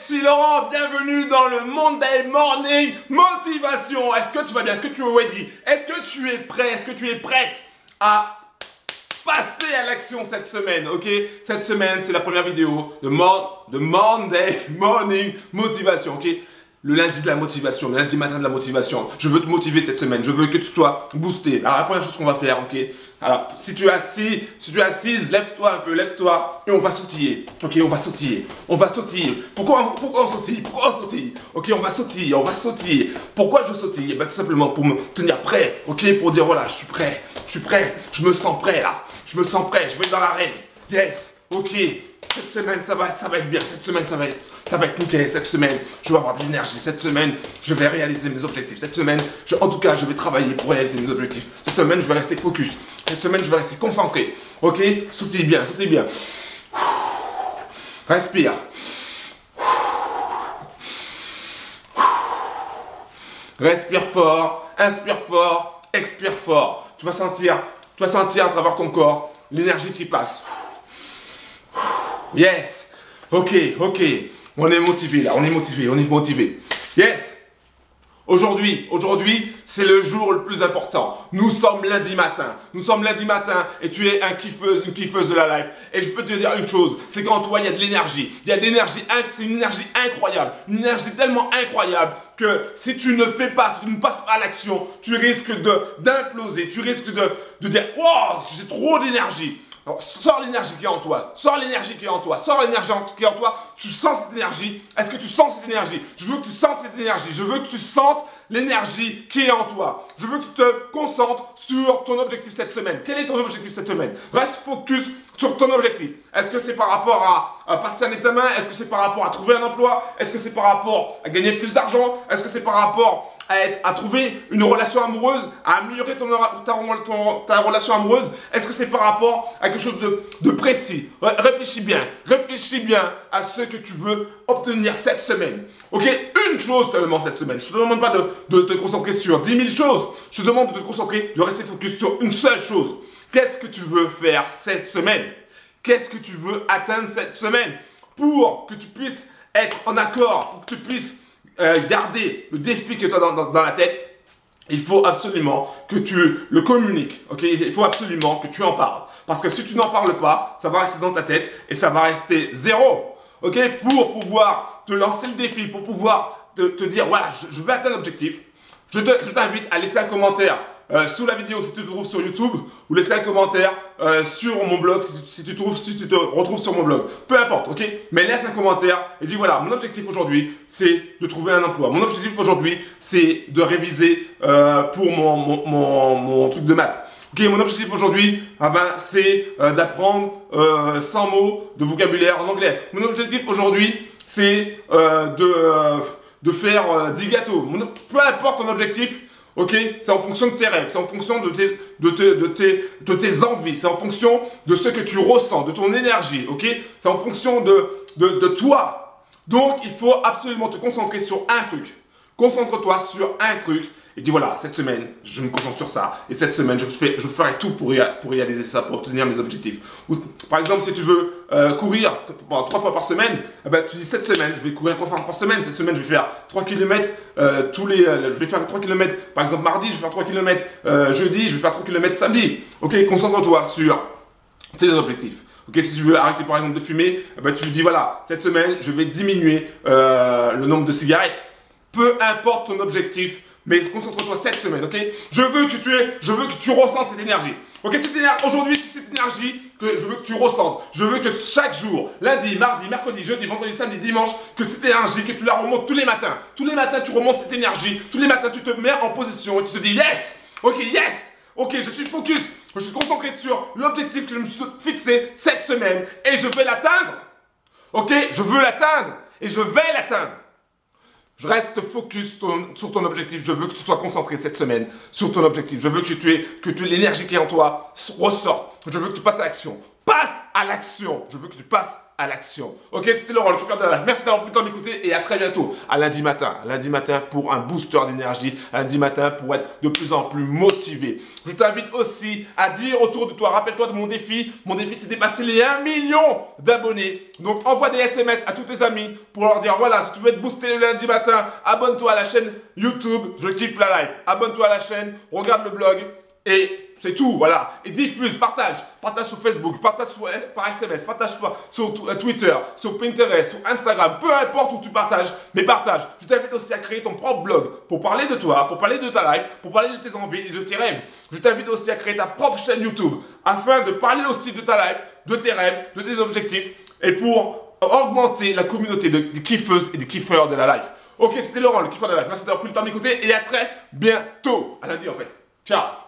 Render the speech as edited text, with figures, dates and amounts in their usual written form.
c'est Laurent, bienvenue dans le Monday Morning Motivation. Est-ce que tu vas bien? Est-ce que tu es ready? Est-ce que tu es prêt? Est-ce que tu es prête à passer à l'action cette semaine? Ok, cette semaine c'est la première vidéo de Monday Morning Motivation. Ok, le lundi de la motivation, le lundi matin de la motivation. Je veux te motiver cette semaine, je veux que tu sois boosté. Alors la première chose qu'on va faire, ok. Alors si tu es assis, lève-toi un peu, lève-toi et on va sautiller. Ok, on va sautiller, on va sautiller. Pourquoi on sautille? Pourquoi on sautille? Ok, on va sautiller. Pourquoi je sautille? Ben, tout simplement pour me tenir prêt, ok, pour dire voilà, je suis prêt, je me sens prêt là, je me sens prêt, je vais être dans l'arène. Yes, ok. Cette semaine, ça va être bien. Cette semaine, ça va être nickel. Cette semaine, je vais avoir de l'énergie. Cette semaine, je vais réaliser mes objectifs. Cette semaine, en tout cas, je vais travailler pour réaliser mes objectifs. Cette semaine, je vais rester focus. Cette semaine, je vais rester concentré. Ok? Sautille bien, sautille bien. Respire. Respire fort, inspire fort, expire fort. Tu vas sentir à travers ton corps l'énergie qui passe. Yes, ok, on est motivé là, on est motivé. Yes, aujourd'hui, c'est le jour le plus important. Nous sommes lundi matin et tu es une kiffeuse de la life. Et je peux te dire une chose, c'est qu'en toi il y a de l'énergie. C'est une énergie incroyable, une énergie tellement incroyable que si tu ne fais pas, si tu ne passes pas à l'action, tu risques d'imploser, tu risques de dire « Wow, j'ai trop d'énergie ». Alors, sors l'énergie qui est en toi, tu sens cette énergie. Est-ce que tu sens cette énergie? Je veux que tu sentes cette énergie, je veux que tu sentes l'énergie qui est en toi. Je veux que tu te concentres sur ton objectif cette semaine. Quel est ton objectif cette semaine? Reste focus sur ton objectif. Est-ce que c'est par rapport à passer un examen? Est-ce que c'est par rapport à trouver un emploi? Est-ce que c'est par rapport à gagner plus d'argent? Est-ce que c'est par rapport à trouver une relation amoureuse, à améliorer ta relation amoureuse? Est-ce que c'est par rapport à quelque chose de précis? Réfléchis bien à ce que tu veux obtenir cette semaine. Ok, une chose seulement cette semaine. Je ne te demande pas de te concentrer sur 10 000 choses. Je te demande de te concentrer, de rester focus sur une seule chose. Qu'est-ce que tu veux faire cette semaine? Qu'est-ce que tu veux atteindre cette semaine? Pour que tu puisses être en accord, pour que tu puisses garder le défi que tu as dans la tête, il faut absolument que tu le communiques. Ok, il faut absolument que tu en parles. Parce que si tu n'en parles pas, ça va rester dans ta tête et ça va rester zéro. Ok, pour pouvoir te lancer le défi, pour pouvoir te dire voilà, je vais atteindre l'objectif, je t'invite à laisser un commentaire sous la vidéo si tu te trouves sur YouTube, ou laisser un commentaire sur mon blog si tu te retrouves sur mon blog. Peu importe, ok? Mais laisse un commentaire et dis voilà, mon objectif aujourd'hui, c'est de trouver un emploi. Mon objectif aujourd'hui, c'est de réviser pour mon truc de maths. Ok, mon objectif aujourd'hui, c'est d'apprendre 100 mots de vocabulaire en anglais. Mon objectif aujourd'hui, c'est de faire 10 gâteaux. Peu importe ton objectif, ok, c'est en fonction de tes rêves, c'est en fonction de tes envies, c'est en fonction de ce que tu ressens, de ton énergie, ok? C'est en fonction de toi. Donc, il faut absolument te concentrer sur un truc. Concentre-toi sur un truc et dis voilà, cette semaine, je me concentre sur ça. Et cette semaine, je ferai tout pour réaliser ça, pour obtenir mes objectifs. Ou, par exemple, si tu veux courir 3 fois par semaine, tu dis cette semaine, je vais courir 3 fois par semaine. Cette semaine, je vais faire 3 km je vais faire 3 km, par exemple, mardi, je vais faire 3 km jeudi, je vais faire 3 km samedi. Ok, concentre-toi sur tes objectifs. Ok, si tu veux arrêter par exemple de fumer, tu dis voilà, cette semaine, je vais diminuer le nombre de cigarettes. Peu importe ton objectif, mais concentre-toi cette semaine, ok? Je veux que tu ressentes cette énergie. Ok, aujourd'hui, c'est cette énergie que je veux que tu ressentes. Je veux que chaque jour, lundi, mardi, mercredi, jeudi, vendredi, samedi, dimanche, que cette énergie, que tu la remontes tous les matins. Tous les matins, tu remontes cette énergie. Tous les matins, tu te mets en position et tu te dis yes! Ok, yes! Ok, je suis focus. Je suis concentré sur l'objectif que je me suis fixé cette semaine et je vais l'atteindre. Ok, je veux l'atteindre et je vais l'atteindre. Je reste focus sur ton objectif. Je veux que tu sois concentré cette semaine sur ton objectif. Je veux que l'énergie qui est en toi ressorte. Je veux que tu passes à l'action. Passe à l'action. Je veux que tu passes à l'action. Ok, c'était Laurent, le kiffeur de la life. Merci d'avoir pris le temps d'écouter et à très bientôt. À lundi matin pour un booster d'énergie, lundi matin pour être de plus en plus motivé. Je t'invite aussi à dire autour de toi, rappelle-toi de mon défi. Mon défi, c'est de dépasser les 1 million d'abonnés. Donc, envoie des SMS à tous tes amis pour leur dire, voilà, si tu veux être boosté le lundi matin, abonne-toi à la chaîne YouTube, je kiffe la life. Abonne-toi à la chaîne, regarde le blog et c'est tout, voilà. Et diffuse, partage. Partage sur Facebook, partage par SMS, partage sur Twitter, sur Pinterest, sur Instagram, peu importe où tu partages, mais partage. Je t'invite aussi à créer ton propre blog pour parler de toi, pour parler de ta life, pour parler de tes envies et de tes rêves. Je t'invite aussi à créer ta propre chaîne YouTube afin de parler aussi de ta life, de tes rêves, de tes objectifs et pour augmenter la communauté des kiffeuses et des kiffeurs de la life. Ok, c'était Laurent, le kiffeur de la life. Merci d'avoir pris le temps d'écouter et à très bientôt. À lundi en fait. Ciao.